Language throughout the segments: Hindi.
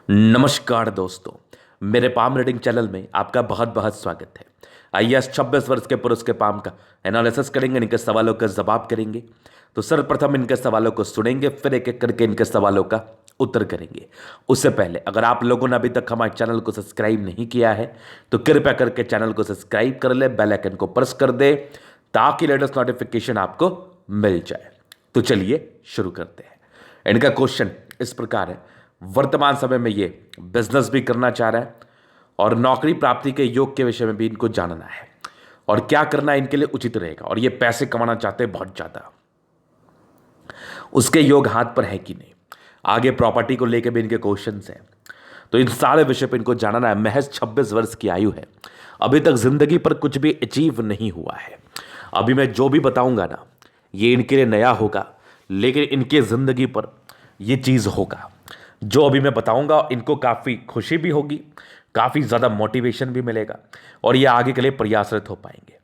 नमस्कार दोस्तों, मेरे पाम रीडिंग चैनल में आपका बहुत बहुत स्वागत है। आइए आज 26 वर्ष के पुरुष के पाम का एनालिसिस करेंगे, इनके सवालों का जवाब करेंगे। तो सर्वप्रथम इनके सवालों को सुनेंगे, फिर एक एक करके इनके सवालों का उत्तर करेंगे। उससे पहले अगर आप लोगों ने अभी तक हमारे चैनल को सब्सक्राइब नहीं किया है तो कृपया करके चैनल को सब्सक्राइब कर ले, बेल आइकन को प्रेस कर दे ताकि लेटेस्ट नोटिफिकेशन आपको मिल जाए। तो चलिए शुरू करते हैं। इनका क्वेश्चन इस प्रकार है, वर्तमान समय में ये बिजनेस भी करना चाह रहा है और नौकरी प्राप्ति के योग के विषय में भी इनको जानना है और क्या करना इनके लिए उचित रहेगा, और ये पैसे कमाना चाहते हैं बहुत ज्यादा। उसके योग हाथ पर है कि नहीं, आगे प्रॉपर्टी को लेकर भी इनके क्वेश्चंस हैं। तो इन सारे विषय पर इनको जानना है। महज 26 वर्ष की आयु है, अभी तक जिंदगी पर कुछ भी अचीव नहीं हुआ है। अभी मैं जो भी बताऊंगा ना, ये इनके लिए नया होगा, लेकिन इनके जिंदगी पर यह चीज होगा। जो अभी मैं बताऊंगा इनको काफ़ी खुशी भी होगी, काफ़ी ज़्यादा मोटिवेशन भी मिलेगा और ये आगे के लिए प्रयासरत हो पाएंगे।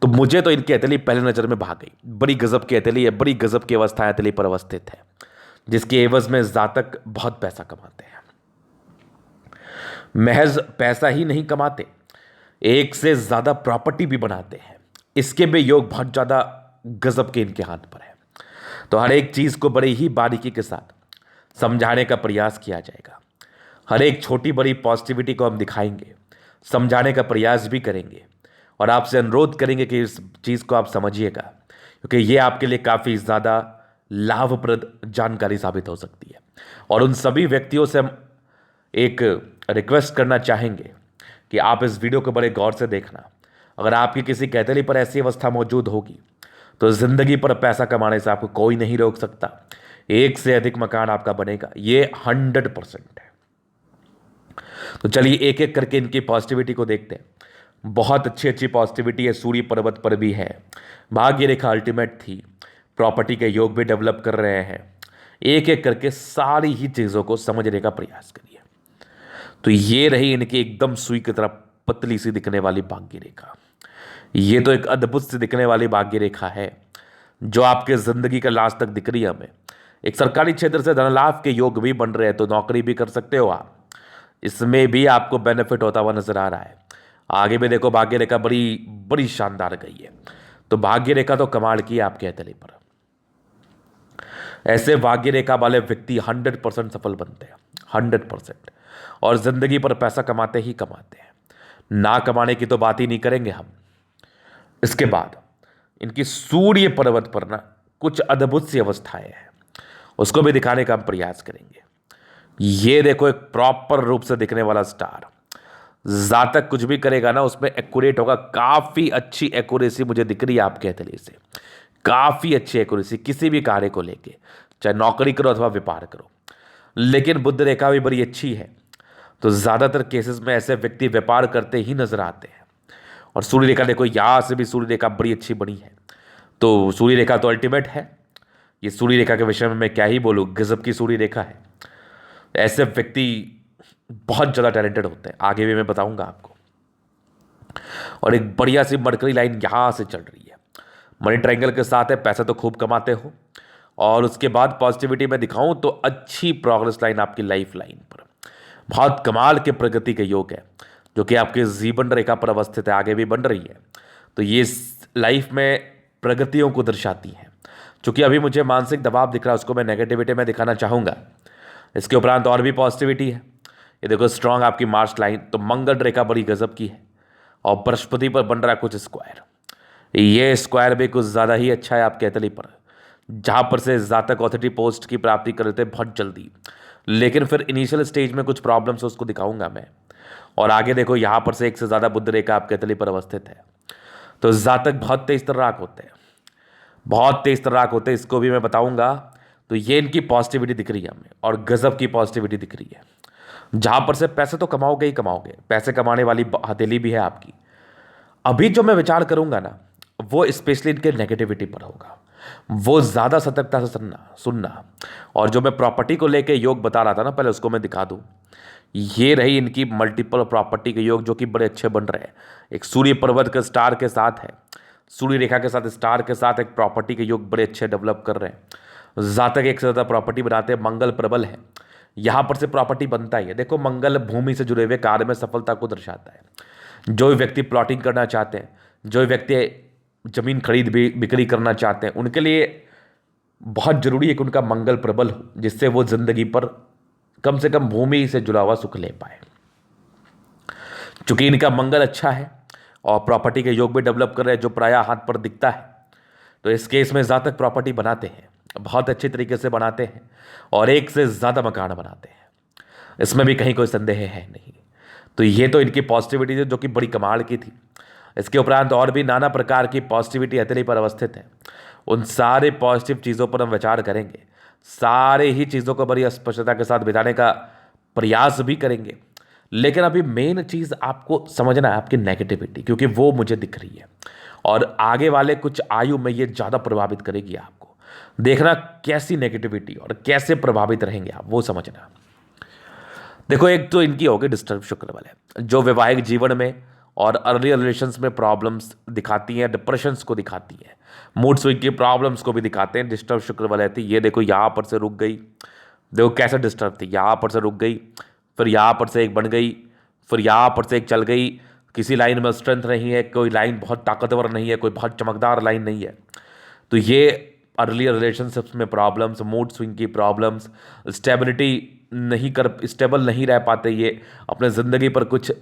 तो मुझे तो इनकी अतली पहले नज़र में भाग गई। बड़ी गजब की अतली है, बड़ी गजब की अवस्था अतली पर अवस्थित है, जिसके एवज में जातक बहुत पैसा कमाते हैं। महज पैसा ही नहीं कमाते, एक से ज़्यादा प्रॉपर्टी भी बनाते हैं। इसके भी योग बहुत ज़्यादा गजब के इनके हाथ पर है। तो हर एक चीज़ को बड़ी ही बारीकी के साथ समझाने का प्रयास किया जाएगा। हर एक छोटी बड़ी पॉजिटिविटी को हम दिखाएंगे, समझाने का प्रयास भी करेंगे और आपसे अनुरोध करेंगे कि इस चीज़ को आप समझिएगा, क्योंकि ये आपके लिए काफ़ी ज़्यादा लाभप्रद जानकारी साबित हो सकती है। और उन सभी व्यक्तियों से हम एक रिक्वेस्ट करना चाहेंगे कि आप इस वीडियो को बड़े गौर से देखना। अगर आपकी किसी कैथली पर ऐसी अवस्था मौजूद होगी तो ज़िंदगी पर पैसा कमाने से आपको कोई नहीं रोक सकता। एक से अधिक मकान आपका बनेगा, ये 100% है। तो चलिए एक एक करके इनकी पॉजिटिविटी को देखते हैं। बहुत अच्छी अच्छी पॉजिटिविटी है। सूर्य पर्वत पर भी है, भाग्य रेखा अल्टीमेट थी, प्रॉपर्टी के योग भी डेवलप कर रहे हैं। एक एक करके सारी ही चीज़ों को समझने का प्रयास करिए। तो ये रही इनकी एकदम सुई की तरह पतली सी दिखने वाली भाग्य रेखा। ये तो एक अद्भुत सी दिखने वाली भाग्य रेखा है जो आपके जिंदगी का लास्ट तक दिख रही है हमें। एक सरकारी क्षेत्र से धन लाभ के योग भी बन रहे हैं, तो नौकरी भी कर सकते हो आप, इसमें भी आपको बेनिफिट होता हुआ नजर आ रहा है। आगे भी देखो भाग्य रेखा बड़ी बड़ी शानदार गई है। तो भाग्य रेखा तो कमाल की है आपके हथेली पर। ऐसे भाग्य रेखा वाले व्यक्ति 100% सफल बनते हैं, 100%, और जिंदगी पर पैसा कमाते ही कमाते हैं। ना कमाने की तो बात ही नहीं करेंगे हम। इसके बाद इनकी सूर्य पर्वत पर ना कुछ अद्भुत सी अवस्थाएं हैं, उसको भी दिखाने का हम प्रयास करेंगे। ये देखो एक प्रॉपर रूप से दिखने वाला स्टार, जातक कुछ भी करेगा ना उसमें एक्यूरेट होगा। काफी अच्छी एक्यूरेसी मुझे दिख रही है आपके हथेली से, काफी अच्छी एक्यूरेसी किसी भी कार्य को लेके, चाहे नौकरी करो अथवा व्यापार करो। लेकिन बुध रेखा भी बड़ी अच्छी है, तो ज्यादातर केसेस में ऐसे व्यक्ति व्यापार करते ही नजर आते हैं। और सूर्य रेखा देखो, यहां से भी सूर्य रेखा बड़ी अच्छी बनी है। तो सूर्य रेखा तो अल्टीमेट है। ये सूर्य रेखा के विषय में मैं क्या ही बोलूं, गजब की सूर्य रेखा है। ऐसे व्यक्ति बहुत ज़्यादा टैलेंटेड होते हैं, आगे भी मैं बताऊंगा आपको। और एक बढ़िया सी मरकरी लाइन यहां से चल रही है, मनी ट्रायंगल के साथ है। पैसा तो खूब कमाते हो, और उसके बाद पॉजिटिविटी में दिखाऊं तो अच्छी प्रोग्रेस लाइन आपकी लाइफ लाइन पर, बहुत कमाल के प्रगति के योग है जो कि आपके जीवन रेखा पर अवस्थित है, आगे भी बन रही है। तो ये लाइफ में प्रगतियों को दर्शाती है। चूंकि अभी मुझे मानसिक दबाव दिख रहा है, उसको मैं नेगेटिविटी में दिखाना चाहूँगा। इसके उपरांत और भी पॉजिटिविटी है। ये देखो स्ट्रांग आपकी मार्च लाइन, तो मंगल रेखा बड़ी गजब की है, और बृहस्पति पर बन रहा है कुछ स्क्वायर। ये स्क्वायर भी कुछ ज़्यादा ही अच्छा है आपके हथेली पर, जहाँ पर से जातक ऑथोरिटी पोस्ट की प्राप्ति कर लेते हैं बहुत जल्दी। लेकिन फिर इनिशियल स्टेज में कुछ प्रॉब्लम्स उसको दिखाऊंगा मैं। और आगे देखो यहाँ पर से एक से ज़्यादा बुध रेखा आपके हथेली पर अवस्थित है। तो जातक बहुत तेज तर्राक होते हैं, बहुत तेज तर्राक होते हैं, इसको भी मैं बताऊंगा। तो ये इनकी पॉजिटिविटी दिख रही है हमें, और गजब की पॉजिटिविटी दिख रही है। जहां पर से पैसे तो कमाओगे ही कमाओगे, पैसे कमाने वाली हथेली भी है आपकी। अभी जो मैं विचार करूंगा ना, वो स्पेशली इनके नेगेटिविटी पर होगा। वो ज़्यादा सतर्कता से सुनना। और जो मैं प्रॉपर्टी को लेके योग बता रहा था ना, पहले उसको मैं दिखा दूं। ये रही इनकी मल्टीपल प्रॉपर्टी के योग जो कि बड़े अच्छे बन रहे हैं। एक सूर्य पर्वत के स्टार के साथ है, सूर्य रेखा के साथ स्टार के साथ एक प्रॉपर्टी के योग बड़े अच्छे डेवलप कर रहे हैं। जातक एक से ज़्यादा प्रॉपर्टी बनाते हैं, मंगल प्रबल है। यहाँ पर से प्रॉपर्टी बनता ही है। देखो, मंगल भूमि से जुड़े हुए कार्य में सफलता को दर्शाता है। जो व्यक्ति प्लॉटिंग करना चाहते हैं, जो व्यक्ति जमीन खरीद बिक्री करना चाहते हैं, उनके लिए बहुत जरूरी है कि उनका मंगल प्रबल हो, जिससे वो जिंदगी पर कम से कम भूमि से जुड़ा हुआ सुख ले पाए। चूंकि इनका मंगल अच्छा है और प्रॉपर्टी के योग भी डेवलप कर रहे हैं, जो प्रायः हाथ पर दिखता है, तो इस केस में ज़्यादातर प्रॉपर्टी बनाते हैं, बहुत अच्छे तरीके से बनाते हैं और एक से ज़्यादा मकान बनाते हैं। इसमें भी कहीं कोई संदेह है नहीं। तो ये तो इनकी पॉजिटिविटी थी, जो कि बड़ी कमाल की थी। इसके उपरांत और भी नाना प्रकार की पॉजिटिविटी हथेली पर अवस्थित है। उन सारे पॉजिटिव चीज़ों पर हम विचार करेंगे, सारे ही चीज़ों को बड़ी स्पष्टता के साथ बिताने का प्रयास भी करेंगे। लेकिन अभी मेन चीज़ आपको समझना है आपकी नेगेटिविटी, क्योंकि वो मुझे दिख रही है और आगे वाले कुछ आयु में ये ज़्यादा प्रभावित करेगी आपको। देखना कैसी नेगेटिविटी और कैसे प्रभावित रहेंगे आप, वो समझना। देखो, एक तो इनकी होगी डिस्टर्ब शुक्र वाले, जो वैवाहिक जीवन में और अर्ली रिलेशंस में प्रॉब्लम्स दिखाती हैं, डिप्रेशंस को दिखाती हैं, मूड स्विंग की प्रॉब्लम्स को भी दिखाते हैं। डिस्टर्ब शुक्र वाले थी, ये देखो यहाँ पर से रुक गई, देखो कैसे डिस्टर्ब थी, यहाँ पर से रुक गई, फिर यहाँ पर से एक बन गई, फिर यहाँ पर से एक चल गई। किसी लाइन में स्ट्रेंथ नहीं है, कोई लाइन बहुत ताकतवर नहीं है, कोई बहुत चमकदार लाइन नहीं है। तो ये अर्ली रिलेशनशिप्स में प्रॉब्लम्स, मूड स्विंग की प्रॉब्लम्स, स्टेबल नहीं रह पाते, ये अपने ज़िंदगी पर कुछ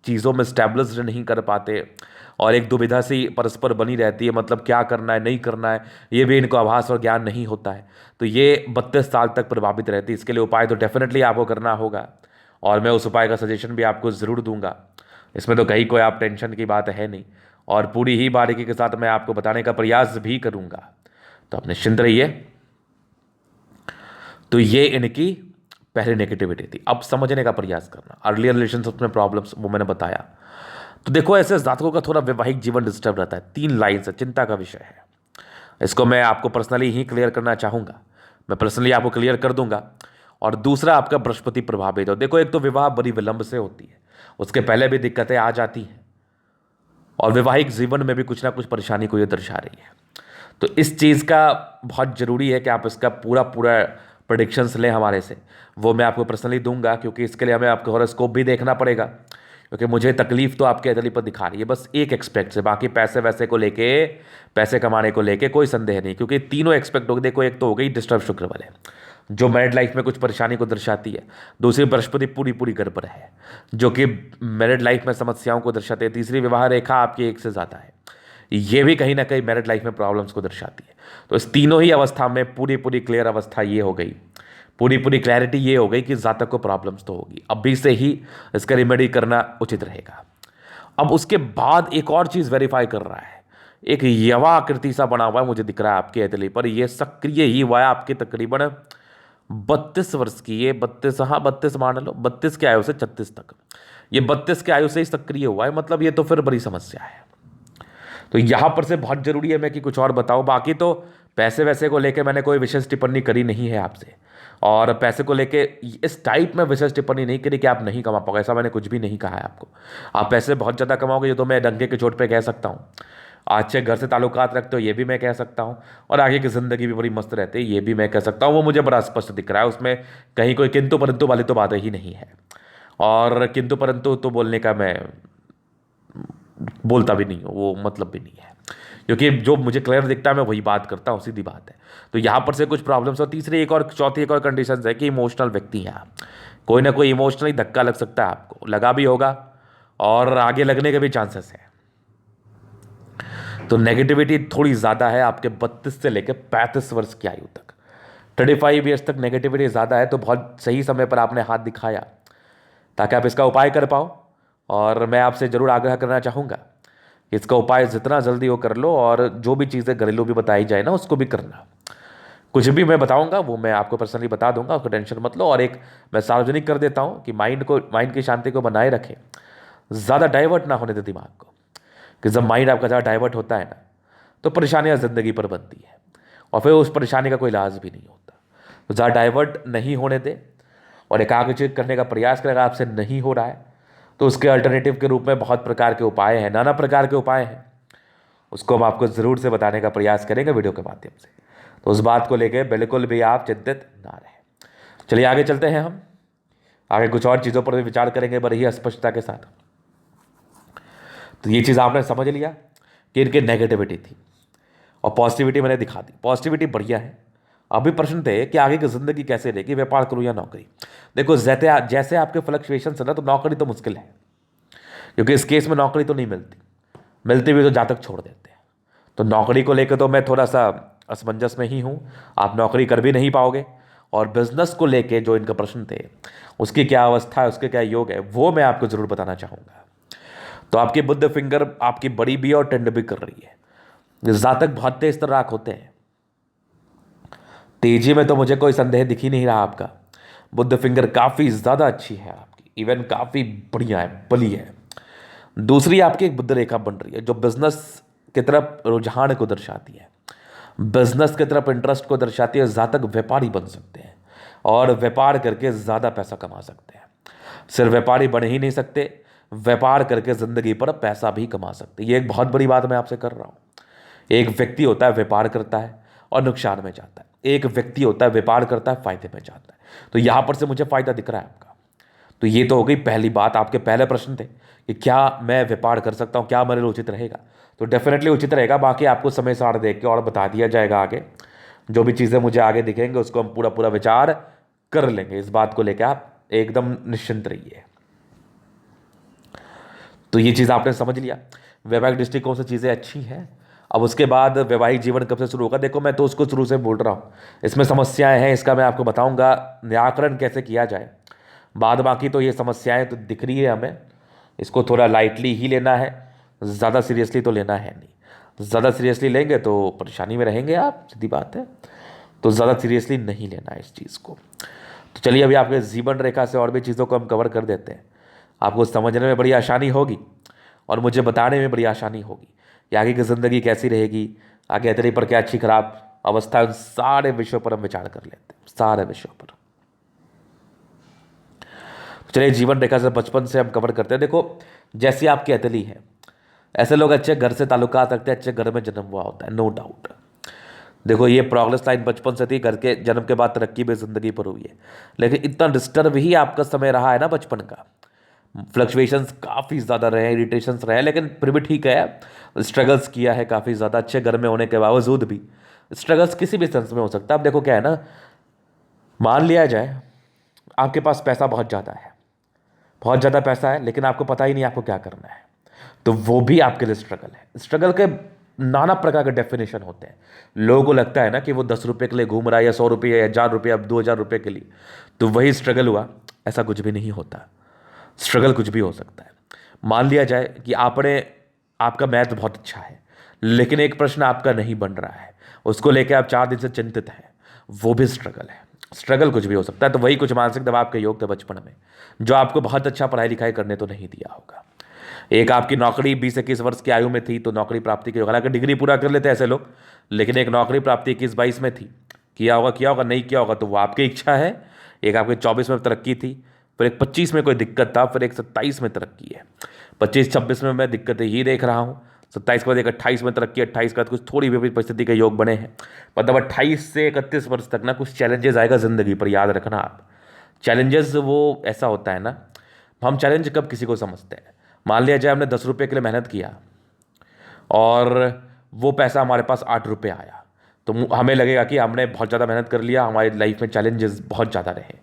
चीज़ों में स्टेबलिश्ड नहीं कर पाते और एक दुविधा सी परस्पर बनी रहती है, मतलब क्या करना है नहीं करना है, ये भी इनको आभास और ज्ञान नहीं होता है। तो ये 32 साल तक प्रभावित रहती है। इसके लिए उपाय तो डेफिनेटली आपको करना होगा और मैं उस उपाय का सजेशन भी आपको ज़रूर दूंगा। इसमें तो कहीं कोई आप टेंशन की बात है नहीं और पूरी ही बारीकी के साथ मैं आपको बताने का प्रयास भी करूंगा, तो आप निश्चिंत रहिए। तो ये इनकी पहली नेगेटिविटी थी। अब समझने का प्रयास करना अर्लियर रिलेशनशिप में प्रॉब्लम्स, वो मैंने बताया। तो देखो, ऐसे जातकों का थोड़ा वैवाहिक जीवन डिस्टर्ब रहता है। 3 लाइन से चिंता का विषय है। इसको मैं आपको पर्सनली ही क्लियर करना चाहूँगा, मैं पर्सनली आपको क्लियर कर दूंगा। और दूसरा, आपका बृहस्पति प्रभावित हो। देखो, एक तो विवाह बड़ी विलंब से होती है, उसके पहले भी दिक्कतें आ जाती हैं और वैवाहिक जीवन में भी कुछ ना कुछ परेशानी को ये दर्शा रही है। तो इस चीज़ का बहुत ज़रूरी है कि आप इसका पूरा प्रेडिक्शंस लें हमारे से, वो मैं आपको पर्सनली दूंगा, क्योंकि इसके लिए हमें आपका हॉरोस्कोप भी देखना पड़ेगा, क्योंकि मुझे तकलीफ तो आपके हथेली पर दिखा रही है बस एक एक्सपेक्ट से। बाकी पैसे वैसे को लेके, पैसे कमाने को लेके कोई संदेह नहीं, क्योंकि तीनों एक्सपेक्ट हो गए। देखो, एक तो हो गई डिस्टर्ब शुक्र वाले, जो मैरिड लाइफ में कुछ परेशानी को दर्शाती है। दूसरी, बृहस्पति पूरी गड़बड़ है, जो कि मैरिड लाइफ में समस्याओं को दर्शाती है। तीसरी, विवाह रेखा आपकी एक से ज़्यादा है, ये भी कहीं ना कहीं मैरिड लाइफ में प्रॉब्लम्स को दर्शाती है। तो इस तीनों ही अवस्था में पूरी क्लियर अवस्था ये हो गई, पूरी क्लैरिटी ये हो गई कि जातक को प्रॉब्लम्स तो होगी। अभी से ही इसका रिमेडी करना उचित रहेगा। अब उसके बाद एक और चीज़ वेरीफाई कर रहा है, एक यवा आकृति सा बना हुआ है, मुझे दिख रहा है आपके हथेली पर। ये सक्रिय ही हुआ है आपके तकरीबन 32 वर्ष की, ये 32, हाँ 32 मान लो, 32 के आयु से 36 तक, ये 32 के आयु से ही सक्रिय हुआ है। मतलब ये तो फिर बड़ी समस्या है। तो यहाँ पर से बहुत जरूरी है मैं कि कुछ और बताऊँ। बाकी तो पैसे वैसे को लेके मैंने कोई विशेष टिप्पणी करी नहीं है आपसे, और पैसे को लेके इस टाइप में विशेष टिप्पणी नहीं करी कि आप नहीं कमा पाओगे, ऐसा मैंने कुछ भी नहीं कहा है आपको। आप पैसे बहुत ज़्यादा कमाओगे, ये तो मैं डंके के चोट पे कह सकता हूँ। अच्छे घर से ताल्लुकात रखते हो, ये भी मैं कह सकता हूँ, और आगे की ज़िंदगी भी बड़ी मस्त रहती है, ये भी मैं कह सकता हूँ। वो मुझे बड़ा स्पष्ट दिख रहा है, उसमें कहीं कोई किंतु परंतु वाली तो बात ही नहीं है। और किंतु परंतु तो बोलने का मैं बोलता भी नहीं हूँ, वो मतलब भी नहीं है, क्योंकि जो मुझे क्लियर दिखता है मैं वही बात करता हूँ, सीधी बात है। तो यहाँ पर से कुछ प्रॉब्लम्स। और तीसरी एक और चौथी एक और कंडीशन है कि इमोशनल व्यक्ति हैं आप, कोई ना कोई इमोशनली धक्का लग सकता है आपको, लगा भी होगा और आगे लगने के भी चांसेस हैं। तो नेगेटिविटी थोड़ी ज़्यादा है आपके 32 से लेकर 35 वर्ष की आयु तक, 35 ईयर्स तक नेगेटिविटी ज़्यादा है। तो बहुत सही समय पर आपने हाथ दिखाया ताकि आप इसका उपाय कर पाओ, और मैं आपसे ज़रूर आग्रह करना चाहूँगा कि इसका उपाय जितना जल्दी हो कर लो, और जो भी चीज़ें घरेलू भी बताई जाए ना उसको भी करना। कुछ भी मैं बताऊंगा वो मैं आपको पर्सनली बता दूंगा, उसको टेंशन मत लो। और एक मैं सार्वजनिक कर देता हूँ कि माइंड की शांति को बनाए रखें, ज़्यादा डाइवर्ट ना होने दे दिमाग को, कि जब माइंड आपका ज़्यादा डाइवर्ट होता है ना तो परेशानियाँ ज़िंदगी पर बनती है और फिर उस परेशानी का कोई इलाज भी नहीं होता। तो ज़्यादा डाइवर्ट नहीं होने दे और एकाग्रचित करने का प्रयास करेगा, आपसे नहीं हो रहा है तो उसके अल्टरनेटिव के रूप में बहुत प्रकार के उपाय हैं, नाना प्रकार के उपाय हैं, उसको हम आपको ज़रूर से बताने का प्रयास करेंगे वीडियो के माध्यम से। तो उस बात को लेकर बिल्कुल भी आप चिंतित ना रहें। चलिए आगे चलते हैं हम, आगे कुछ और चीज़ों पर भी विचार करेंगे बड़ी ही स्पष्टता के साथ। तो ये चीज़ आपने समझ लिया कि इनकी नेगेटिविटी थी और पॉजिटिविटी मैंने दिखा दी। पॉजिटिविटी बढ़िया है। अभी प्रश्न थे कि आगे की ज़िंदगी कैसे रहेगी, व्यापार करूँ या नौकरी। देखो जैसे आपके फ्लक्चुएशन है ना, तो नौकरी तो मुश्किल है, क्योंकि इस केस में नौकरी तो नहीं मिलती, मिलती भी तो जातक छोड़ देते हैं। तो नौकरी को लेकर तो मैं थोड़ा सा असमंजस में ही हूँ, आप नौकरी कर भी नहीं पाओगे। और बिजनेस को लेके जो इनका प्रश्न थे, उसकी क्या अवस्था है, उसके क्या योग है, वो मैं आपको ज़रूर बताना चाहूँगा। तो आपकी बुद्ध फिंगर आपकी बड़ी भी और टेंड भी कर रही है। जातक बहुत तेज तर्राक होते हैं, तेजी में तो मुझे कोई संदेह दिख ही नहीं रहा आपका। बुद्ध फिंगर काफ़ी ज़्यादा अच्छी है आपकी, इवन काफ़ी बढ़िया है, बली है। दूसरी आपकी एक बुद्ध रेखा बन रही है जो बिजनेस की तरफ रुझान को दर्शाती है, बिजनेस की तरफ इंटरेस्ट को दर्शाती है। जातक व्यापारी बन सकते हैं और व्यापार करके ज़्यादा पैसा कमा सकते हैं। सिर्फ व्यापारी बन ही नहीं सकते, व्यापार करके ज़िंदगी पर पैसा भी कमा सकते हैं। ये एक बहुत बड़ी बात मैं आपसे कर रहा हूँ। एक व्यक्ति होता है व्यापार करता है और नुकसान में जाता है, एक व्यक्ति होता है व्यापार करता है फायदे में जाता है। तो यहाँ पर से मुझे फायदा दिख रहा है आपका। तो ये तो हो गई पहली बात। आपके पहले प्रश्न थे कि क्या मैं व्यापार कर सकता हूँ, क्या मेरे लिए उचित रहेगा। तो डेफिनेटली उचित रहेगा। बाकी आपको समय सार देख के और बता दिया जाएगा आगे, जो भी चीज़ें मुझे आगे दिखेंगे उसको हम पूरा पूरा विचार कर लेंगे। इस बात को लेकर आप एकदम निश्चिंत रहिए। तो ये चीज़ आपने समझ लिया, वैवाहिक दृष्टिकोण से चीज़ें अच्छी हैं। अब उसके बाद वैवाहिक जीवन कब से शुरू होगा, देखो मैं तो उसको शुरू से बोल रहा हूँ। इसमें समस्याएं हैं, इसका मैं आपको बताऊंगा निराकरण कैसे किया जाए। बाद बाकी तो ये समस्याएं तो दिख रही है हमें, इसको थोड़ा लाइटली ही लेना है, ज़्यादा सीरियसली तो लेना है नहीं। ज़्यादा सीरियसली लेंगे तो परेशानी में रहेंगे आप, सीधी बात है। तो ज़्यादा सीरियसली नहीं लेना है इस चीज़ को। तो चलिए अभी आपके जीवन रेखा से और भी चीज़ों को हम कवर कर देते हैं। आपको समझने में बड़ी आसानी होगी और मुझे बताने में बड़ी आसानी होगी कि आगे की ज़िंदगी कैसी रहेगी, आगे तेरे पर क्या अच्छी खराब अवस्था, उन सारे विषयों पर हम विचार कर लेते हैं, सारे विषयों पर। चलिए जीवन रेखा से बचपन से हम कवर करते हैं। देखो जैसी आपकी अतली है, ऐसे लोग अच्छे घर से ताल्लुकात रखते हैं, अच्छे घर में जन्म हुआ होता है, नो डाउट। देखो ये प्रोग्रेस लाइन बचपन से थी, घर के जन्म के बाद तरक्की भी जिंदगी पर हुई है। लेकिन इतना डिस्टर्ब ही आपका समय रहा है ना बचपन का, फ्लक्चुएशंस काफ़ी ज़्यादा रहे, इरिटेशंस रहे, लेकिन फिर भी ठीक है, स्ट्रगल्स किया है काफ़ी ज़्यादा, अच्छे घर में होने के बावजूद भी स्ट्रगल्स किसी भी सेंस में हो सकता है। अब देखो क्या है ना, मान लिया जाए आपके पास पैसा बहुत ज़्यादा है, बहुत ज़्यादा पैसा है, लेकिन आपको पता ही नहीं आपको क्या करना है, तो वो भी आपके लिए स्ट्रगल है। स्ट्रगल के नाना प्रकार के डेफिनेशन होते हैं। लोगों को लगता है ना कि वो 10 रुपये के लिए घूम रहा है, या 100 रुपये, या 1000 रुपये, अब 2000 रुपये के लिए, तो वही स्ट्रगल हुआ। ऐसा कुछ भी नहीं होता, स्ट्रगल कुछ भी हो सकता है। मान लिया जाए कि आपका मैथ बहुत अच्छा है, लेकिन एक प्रश्न आपका नहीं बन रहा है, उसको लेकर आप 4 दिन से चिंतित हैं, वो भी स्ट्रगल है। स्ट्रगल कुछ भी हो सकता है। तो वही कुछ मानसिक दबाव के योग थे बचपन में, जो आपको बहुत अच्छा पढ़ाई लिखाई करने तो नहीं दिया होगा। एक आपकी नौकरी 20-21 वर्ष की आयु में थी, तो नौकरी प्राप्ति की, हालांकि डिग्री पूरा कर लेते ऐसे लोग, लेकिन एक नौकरी प्राप्ति 21-22 में थी। किया होगा नहीं किया होगा तो वो आपकी इच्छा है। एक आपके 24 में तरक्की थी, फिर एक 25 में कोई दिक्कत था, फिर एक 27 में तरक्की है। 25-26 में मैं दिक्कतें ही देख रहा हूँ, 27 के बाद एक 28 में तरक्की, 28 के बाद कुछ थोड़ी विपरीत परिस्थिति के योग बने हैं। मतलब 28 से 31 वर्ष तक ना कुछ चैलेंजेस आएगा ज़िंदगी पर, याद रखना आप। चैलेंजेस वो ऐसा होता है ना, हम चैलेंज कब किसी को समझते हैं, मान लिया जाए हमने 10 रुपये के लिए मेहनत किया और वो पैसा हमारे पास 8 रुपये आया, तो हमें लगेगा कि हमने बहुत ज़्यादा मेहनत कर लिया, हमारी लाइफ में चैलेंजेस बहुत ज़्यादा रहे।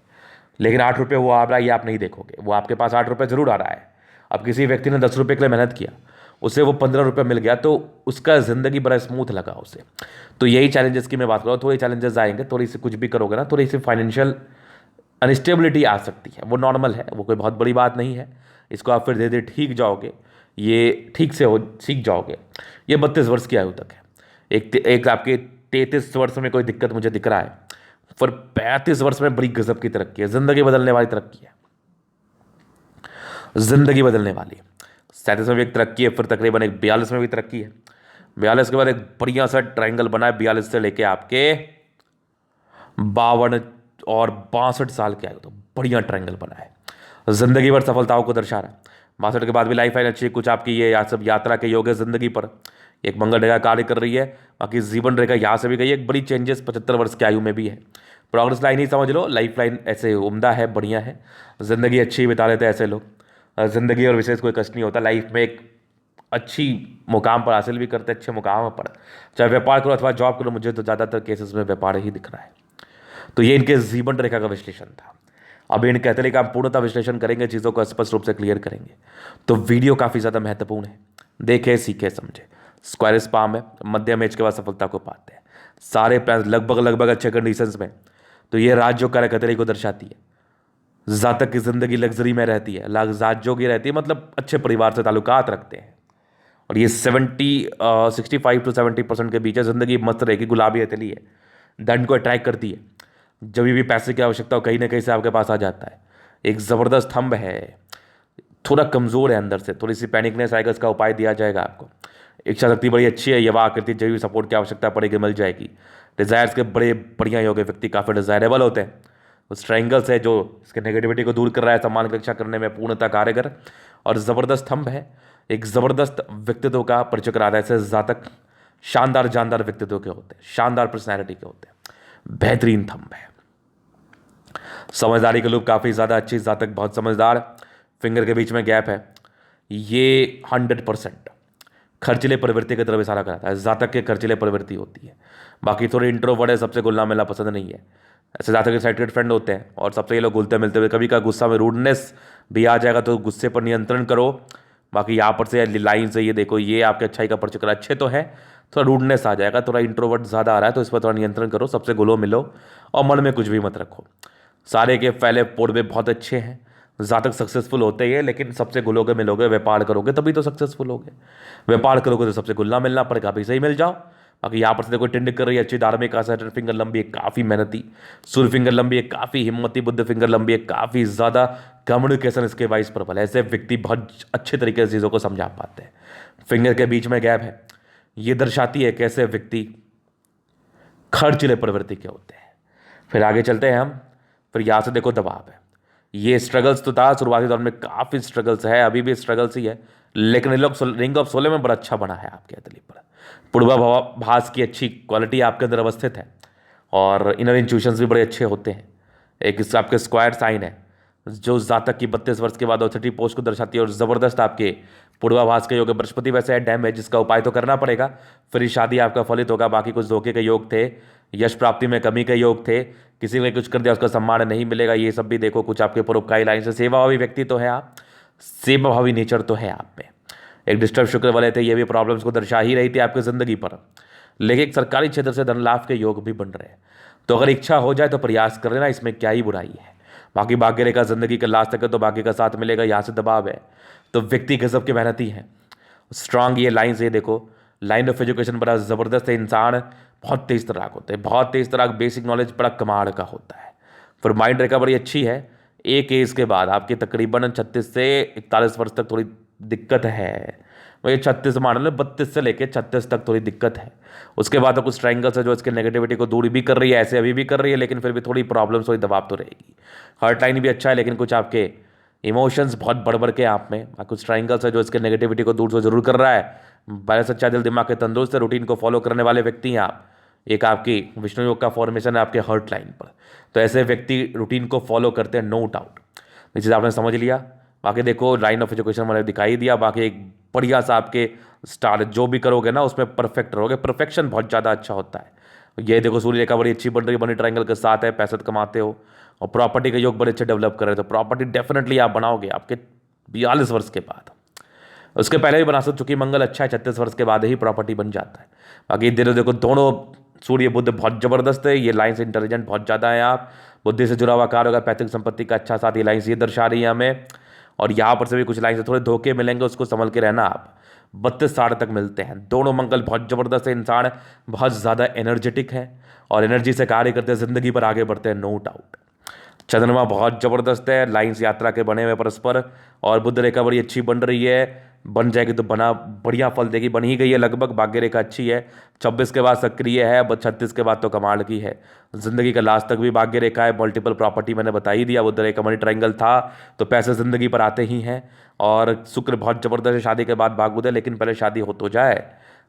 लेकिन 8 रुपये वो आ रहा है ये आप नहीं देखोगे, वो आपके पास 8 रुपये ज़रूर आ रहा है। अब किसी व्यक्ति ने 10 रुपये के लिए मेहनत किया, उसे वो 15 रुपये मिल गया, तो उसका ज़िंदगी बड़ा स्मूथ लगा उसे। तो यही चैलेंजेस की मैं बात कर रहा हूँ। थोड़ी चैलेंजेस आएंगे, थोड़ी सी कुछ भी करोगे ना, थोड़ी सी फाइनेंशियल अनस्टेबिलिटी आ सकती है, वो नॉर्मल है, वो कोई बहुत बड़ी बात नहीं है। इसको आप फिर धीरे धीरे ठीक जाओगे, ये ठीक से हो सीख जाओगे। ये 32 वर्ष की आयु तक है। एक आपके 33 वर्ष में कोई दिक्कत मुझे दिख रहा है, फिर 35 वर्ष में बड़ी गजब की तरक्की है, जिंदगी बदलने वाली तरक्की है, जिंदगी बदलने वाली। 37 में भी एक तरक्की है, फिर तकरीबन एक 42 में भी तरक्की है। 42 के बाद एक बढ़िया सा ट्रायंगल बना है, 42 से लेके आपके 52 और 62 साल के आयु तो बढ़िया ट्रायंगल बना है, जिंदगी भर सफलताओं को दर्शा रहा है। 62 के बाद भी लाइफ लाइन अच्छी है, कुछ आपकी ये सब यात्रा के योग है जिंदगी पर। एक मंगल रेखा कार्य कर रही है, बाकी जीवन रेखा यहाँ से भी गई है, एक बड़ी चेंजेस 75 वर्ष की आयु में भी है। प्रोग्रेस लाइन ही समझ लो, लाइफ लाइन ऐसे उम्दा है, बढ़िया है, ज़िंदगी अच्छी बिता लेते हैं ऐसे लोग। ज़िंदगी और विशेष कोई कष्ट नहीं होता, लाइफ में एक अच्छी मुकाम पर हासिल भी करते हैं, अच्छे मुकाम पर। चाहे व्यापार करो अथवा जॉब करो, मुझे तो ज़्यादातर केसेस में व्यापार ही दिख रहा है। तो ये इनके जीवन रेखा का विश्लेषण था। अब इन कहते हैं कि हम पूर्णतः विश्लेषण करेंगे, चीज़ों को स्पष्ट रूप से क्लियर करेंगे। तो वीडियो काफ़ी ज़्यादा महत्वपूर्ण है, देखे सीखे समझे। स्क्वायर स्पाम है, मध्यम एज के बाद सफलता को पाते हैं, सारे प्लान लगभग लगभग अच्छे कंडीशंस में। तो ये राज जो कार्यकतरी को दर्शाती है। जातक की जिंदगी लग्जरी में रहती है, जातजों की रहती है, मतलब अच्छे परिवार से ताल्लुकात रखते हैं। और ये 65 to 70% के बीच है। जिंदगी मस्त रहेगी, गुलाबी हथेली है, धन को अट्रैक्ट करती है। जब भी पैसे की आवश्यकता हो कहीं ना कहीं से आपके पास आ जाता है। एक ज़बरदस्त थंब है, थोड़ा कमज़ोर है अंदर से, थोड़ी सी पैनिकनेस आएगा, इसका उपाय दिया जाएगा आपको। इच्छा शक्ति बड़ी अच्छी है, युवा आकृति, जब भी सपोर्ट की आवश्यकता पड़ेगी मिल जाएगी। डिज़ायर्स के बड़े बढ़िया योग है, व्यक्ति काफ़ी डिज़ायरेबल होते हैं। उस ट्राइंगल्स है जो इसके नेगेटिविटी को दूर कर रहा है, सम्मान की रक्षा करने में पूर्णतः कारगर। और ज़बरदस्त थंब है, एक ज़बरदस्त व्यक्तित्व का परिचय कराता है। ऐसे जातक शानदार जानदार व्यक्तित्व के होते हैं, शानदार पर्सनैलिटी के होते हैं, बेहतरीन थंब है। समझदारी के लोग काफ़ी ज़्यादा अच्छी, जातक बहुत समझदार, फिंगर के बीच में गैप है। ये 100% खर्चीले प्रवृत्ति की तरफ इशारा कराता है। जातक के खर्चीले प्रवृत्ति होती है। बाकी थोड़े इंट्रोवर्ट है, सबसे घुलना मिलना पसंद नहीं है। ऐसे जातक के साइड फ्रेंड होते हैं और सबसे ये लोग घुलते मिलते हुए, कभी का गुस्सा में रूडनेस भी आ जाएगा, तो गुस्से पर नियंत्रण करो। बाकी यहाँ पर से लाइन से ये देखो, ये आपके अच्छाई का परिचय करा, अच्छे तो है, थोड़ा रूडनेस आ जाएगा, थोड़ा इंट्रोवर्ट ज़्यादा आ रहा है, तो इस पर थोड़ा नियंत्रण करो, सबसे घुलो मिलो और मन में कुछ भी मत रखो। सारे के फैले पोड़वे बहुत अच्छे हैं। जातक सक्सेसफुल होते ही है, लेकिन सबसे घुलोगे मिलोगे, व्यापार करोगे तभी तो सक्सेसफुल होगे। व्यापार करोगे तो सबसे घुलना मिलना पड़ेगा, अभी सही मिल जाओ। बाकी यहाँ पर से देखो टिंडिक कर रही है, अच्छी धार्मिक आशा, फिंगर लंबी है, काफ़ी मेहनती, सूर्य फिंगर लंबी है, काफ़ी हिम्मती, बुद्ध फिंगर लंबी है, काफ़ी ज़्यादा कम्युनिकेशन इसके वाइस प्रबल है। ऐसे व्यक्ति बहुत अच्छे तरीके से चीज़ों को समझा पाते हैं। फिंगर के बीच में गैप है, ये दर्शाती है कैसे व्यक्ति खर्चीले प्रवृत्ति के होते हैं। फिर आगे चलते हैं हम। फिर यहाँ से देखो दबाव है, ये स्ट्रगल्स तो था शुरुआती दौर में, काफ़ी स्ट्रगल्स है, अभी भी स्ट्रगल्स ही है, लेकिन ये लोग रिंग ऑफ सोले में बड़ा अच्छा बना है आपके हथेली पर। पूर्वाभास की अच्छी क्वालिटी आपके अंदर अवस्थित है और इनर इंट्यूशंस भी बड़े अच्छे होते हैं। एक आपके स्क्वायर साइन है जो जातक की 32 वर्ष के बाद ऑथोरिटी पोस्ट को दर्शाती है और ज़बरदस्त आपके पूर्वाभास के योग है। बृहस्पति वैसे है, डैम है, जिसका उपाय तो करना पड़ेगा, फिर शादी आपका फलित होगा। बाकी कुछ धोखे के योग थे, यश प्राप्ति में कमी के योग थे, किसी ने कुछ कर दिया उसका सम्मान नहीं मिलेगा, ये सब भी देखो। कुछ आपके परोपकारी लाइन से सेवाभावी व्यक्ति तो है आप, सेवाभावी नेचर तो है आप में। एक डिस्टर्ब शुक्र वाले थे, ये भी प्रॉब्लम्स को दर्शा ही रही थी आपकी ज़िंदगी पर, लेकिन एक सरकारी क्षेत्र से धन लाभ के योग भी बन रहे हैं। तो अगर इच्छा हो जाए तो प्रयास कर लेना, इसमें क्या ही बुराई है। बाकी भाग्य रेखा जिंदगी का लास्ट तक है तो भाग्य का साथ मिलेगा। यहाँ से दबाव है तो व्यक्ति गजब के मेहनती है, स्ट्रांग। ये लाइन से देखो, लाइन ऑफ एजुकेशन बड़ा ज़बरदस्त है। इंसान बहुत तेज तराक होते हैं, बहुत तेज तराक, बेसिक नॉलेज बड़ा कमाल का होता है। फिर माइंड रेखा बड़ी अच्छी है। एक एज के बाद आपकी तकरीबन 36 से 41 वर्ष तक थोड़ी दिक्कत है। वही 36 मान लो, 32 से लेके 36 तक थोड़ी दिक्कत है। उसके बाद तो कुछ ट्रायंगल्स है जो इसके नेगेटिविटी को दूर भी कर रही है, ऐसे अभी भी कर रही है, लेकिन फिर भी थोड़ी प्रॉब्लम्स, थोड़ी दबाव तो रहेगी। हर्ट लाइन भी अच्छा है, लेकिन कुछ आपके इमोशंस बहुत बढ़ के आप में, कुछ ट्रायंगल्स है जो इसके नेगेटिविटी को दूर तो जरूर कर रहा है। बैलेंस अच्छा, दिल दिमाग के तंदुरुस्त है, रूटीन को फॉलो करने वाले व्यक्ति हैं आप। एक आपकी विष्णु योग का फॉर्मेशन है आपके हर्ट लाइन पर, तो ऐसे व्यक्ति रूटीन को फॉलो करते हैं, नो डाउट। ये चीज़ आपने समझ लिया। बाकी देखो लाइन ऑफ एजुकेशन मैंने दिखाई दिया। बाकी एक बढ़िया सा आपके स्टार, जो भी करोगे ना उसमें परफेक्ट रहोगे, परफेक्शन बहुत ज़्यादा अच्छा होता है। ये देखो सूर्य रेखा बड़ी अच्छी बन रही है, बनी ट्रायंगल के साथ है, पैसे कमाते हो और प्रॉपर्टी के योग बड़े अच्छे डेवलप कर रहे हो, तो प्रॉपर्टी डेफिनेटली आप बनाओगे आपके 42 वर्ष के बाद। उसके पहले भी बना सकते, चूंकि मंगल अच्छा है, 36 वर्ष के बाद ही प्रॉपर्टी बन जाता है। बाकी देखो दोनों सूर्य बुद्ध बहुत ज़बरदस्त है। ये लाइन से इंटेलिजेंट बहुत ज़्यादा है आप, बुद्धि से जुड़ा हुआ कार्य होगा, पैतृक संपत्ति का अच्छा साथ, ये लाइन ये दर्शा रही है हमें। और यहाँ पर से भी कुछ लाइन से थोड़े धोखे मिलेंगे, उसको संभल के रहना आप। 32-60 तक मिलते हैं। दोनों मंगल बहुत ज़बरदस्त है, इंसान बहुत ज़्यादा एनर्जेटिक है और एनर्जी से कार्य करते हैं, ज़िंदगी पर आगे बढ़ते हैं, नो डाउट। चंद्रमा बहुत ज़बरदस्त है, लाइन्स यात्रा के बने हुए परस्पर, और बुद्ध रेखा बड़ी अच्छी बन रही है, बन जाएगी तो बना बढ़िया फल देगी, बन ही गई है लगभग। भाग्य रेखा अच्छी है, 26 के बाद सक्रिय है, 36 के बाद तो कमाल की है। जिंदगी का लास्ट तक भी भाग्य रेखा है। मल्टीपल प्रॉपर्टी मैंने बता ही दिया, बुद्ध रेखा मनी ट्रायंगल था तो पैसे जिंदगी पर आते ही हैं। और शुक्र बहुत ज़बरदस्त है, शादी के बाद भाग बुध है, लेकिन पहले शादी हो तो जाए,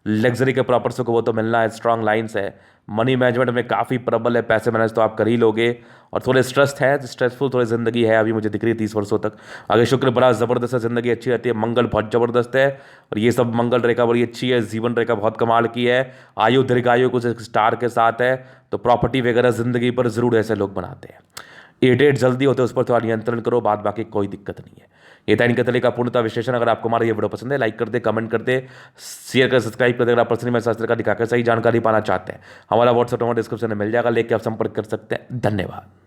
लग्जरी के प्रॉपर्टी को वो तो मिलना है, स्ट्रांग लाइंस है। मनी मैनेजमेंट में काफ़ी प्रबल है, पैसे मैनेज तो आप कर ही लोगे। और थोड़े स्ट्रेस है, स्ट्रेसफुल थोड़ी ज़िंदगी है अभी मुझे दिख रही है 30 वर्षों तक। आगे शुक्र बड़ा ज़बरदस्त है, ज़िंदगी अच्छी रहती है, मंगल बहुत ज़बरदस्त है। और ये सब मंगल रेखा बड़ी अच्छी है, जीवन रेखा बहुत कमाल की है। आयु दीर्घायु कुछ एक स्टार के साथ है। तो प्रॉपर्टी वगैरह ज़िंदगी पर ज़रूर ऐसे लोग बनाते हैं। इरिटेट जल्दी होते हैं, उस पर थोड़ा नियंत्रण करो, बाद बाकी कोई दिक्कत नहीं है। ये था इनका तरीका पूर्णतः विश्लेषण। अगर आपको हमारा ये वीडियो पसंद है, लाइक कर दे, कमेंट कर दे, शेयर कर, सब्सक्राइब कर दे। अगर आप पर्सनली मेरे शास्त्र का दिखाकर सही जानकारी पाना चाहते हैं, हमारा व्हाट्सएप नंबर डिस्क्रिप्शन में मिल जाएगा, लेके आप संपर्क कर सकते हैं। धन्यवाद।